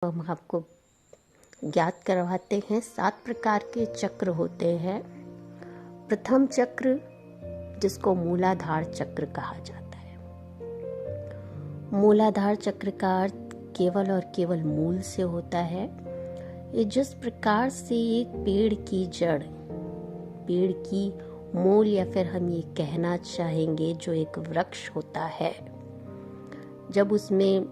हम आपको ज्ञात करवाते हैं। 7 प्रकार के चक्र होते हैं। प्रथम चक्र, जिसको मूलाधार चक्र कहा जाता है। मूलाधार चक्र का अर्थ केवल और केवल मूल से होता है। ये जिस प्रकार से एक पेड़ की जड़, पेड़ की मूल, या फिर हम ये कहना चाहेंगे जो एक वृक्ष होता है, जब उसमें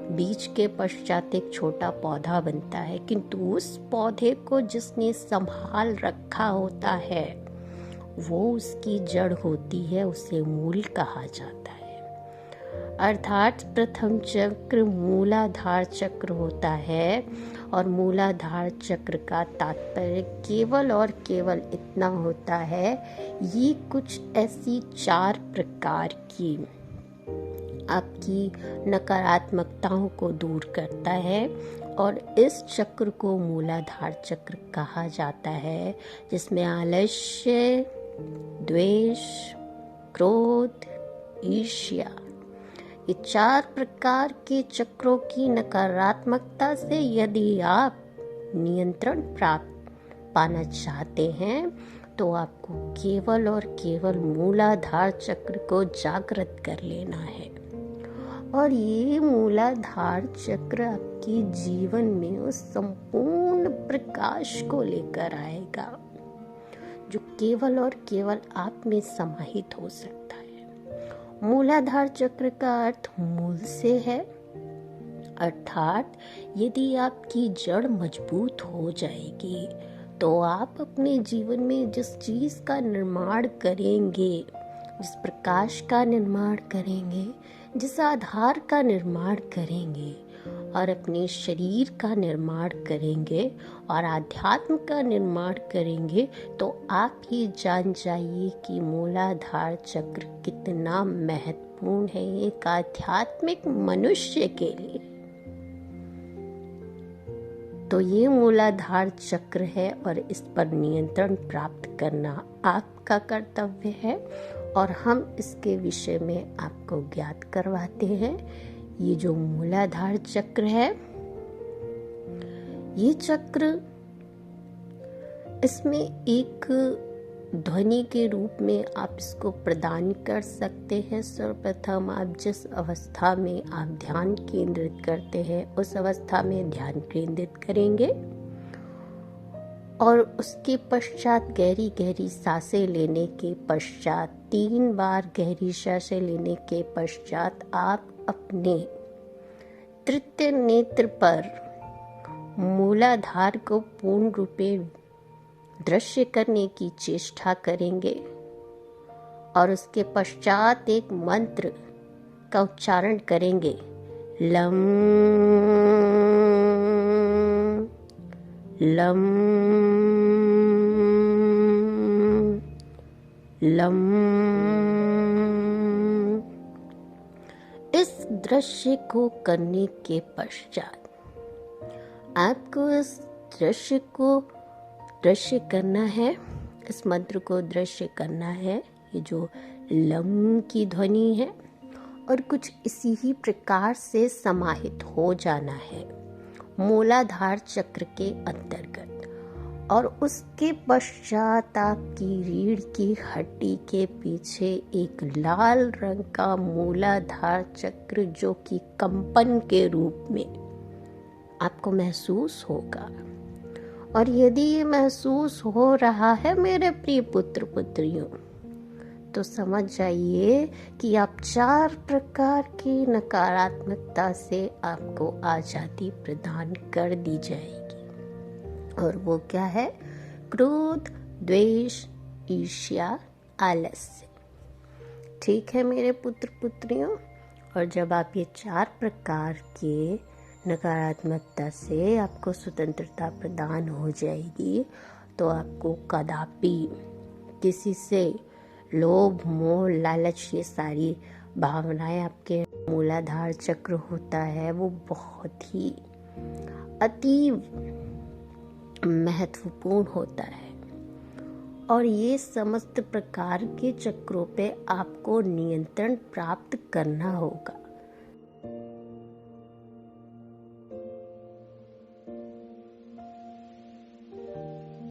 बीज के पश्चात एक छोटा पौधा बनता है, किंतु उस पौधे को जिसने संभाल रखा होता है वो उसकी जड़ होती है, उसे मूल कहा जाता है। अर्थात प्रथम चक्र मूलाधार चक्र होता है, और मूलाधार चक्र का तात्पर्य केवल और केवल इतना होता है, ये कुछ ऐसी 4 प्रकार की आपकी नकारात्मकताओं को दूर करता है, और इस चक्र को मूलाधार चक्र कहा जाता है, जिसमें आलस्य, द्वेष, क्रोध, ईर्ष्या, ये 4 प्रकार के चक्रों की नकारात्मकता से यदि आप नियंत्रण पाना चाहते हैं तो आपको केवल और केवल मूलाधार चक्र को जागृत कर लेना है। और ये मूलाधार चक्र आपके जीवन में उस संपूर्ण प्रकाश को लेकर आएगा जो केवल और केवल आप में समाहित हो सकता है। मूलाधार चक्र का अर्थ मूल से है, अर्थात यदि आपकी जड़ मजबूत हो जाएगी तो आप अपने जीवन में जिस चीज का निर्माण करेंगे, जिस प्रकाश का निर्माण करेंगे, जिस आधार का निर्माण करेंगे और अपने शरीर का निर्माण करेंगे और आध्यात्म का निर्माण करेंगे, तो आप ये जान जाइए कि मूलाधार चक्र कितना महत्वपूर्ण है एक आध्यात्मिक मनुष्य के लिए। तो ये मूलाधार चक्र है और इस पर नियंत्रण प्राप्त करना आपका कर्तव्य है, और हम इसके विषय में आपको ज्ञात करवाते हैं। ये जो मूलाधार चक्र है, ये चक्र, इसमें एक ध्वनि के रूप में आप इसको प्रदान कर सकते हैं। सर्वप्रथम आप जिस अवस्था में आप ध्यान केंद्रित करते हैं उस अवस्था में ध्यान केंद्रित करेंगे, और उसके पश्चात गहरी गहरी सांसें लेने के पश्चात 3 बार गहरी सांसें लेने के पश्चात आप अपने तृतीय नेत्र पर मूलाधार को पूर्ण रूपे दृश्य करने की चेष्टा करेंगे, और उसके पश्चात एक मंत्र का उच्चारण करेंगे, लम लम लम। इस दृश्य को करने के पश्चात आपको इस दृश्य को दृश्य करना है, इस मंत्र को दृश्य करना है, ये जो लम की ध्वनि है, और कुछ इसी ही प्रकार से समाहित हो जाना है मूलाधार चक्र के अंतर्गत। और उसके पश्चात आपकी रीढ़ की हड्डी के पीछे एक लाल रंग का मूलाधार चक्र जो कि कंपन के रूप में आपको महसूस होगा। और यदि ये महसूस हो रहा है मेरे प्रिय पुत्र पुत्रियों, तो समझ जाइए कि आप 4 प्रकार की नकारात्मकता से आपको आजादी प्रदान कर दी जाएगी। और वो क्या है? क्रोध, द्वेष, ईर्ष्या, आलस्य। ठीक है मेरे पुत्र पुत्रियों। और जब आप ये 4 प्रकार के नकारात्मकता से आपको स्वतंत्रता प्रदान हो जाएगी, तो आपको कदापि किसी से लोभ, मोह, लालच, ये सारी भावनाएं, आपके मूलाधार चक्र होता है वो बहुत ही अतीव महत्वपूर्ण होता है। और ये समस्त प्रकार के चक्रों पे आपको नियंत्रण प्राप्त करना होगा।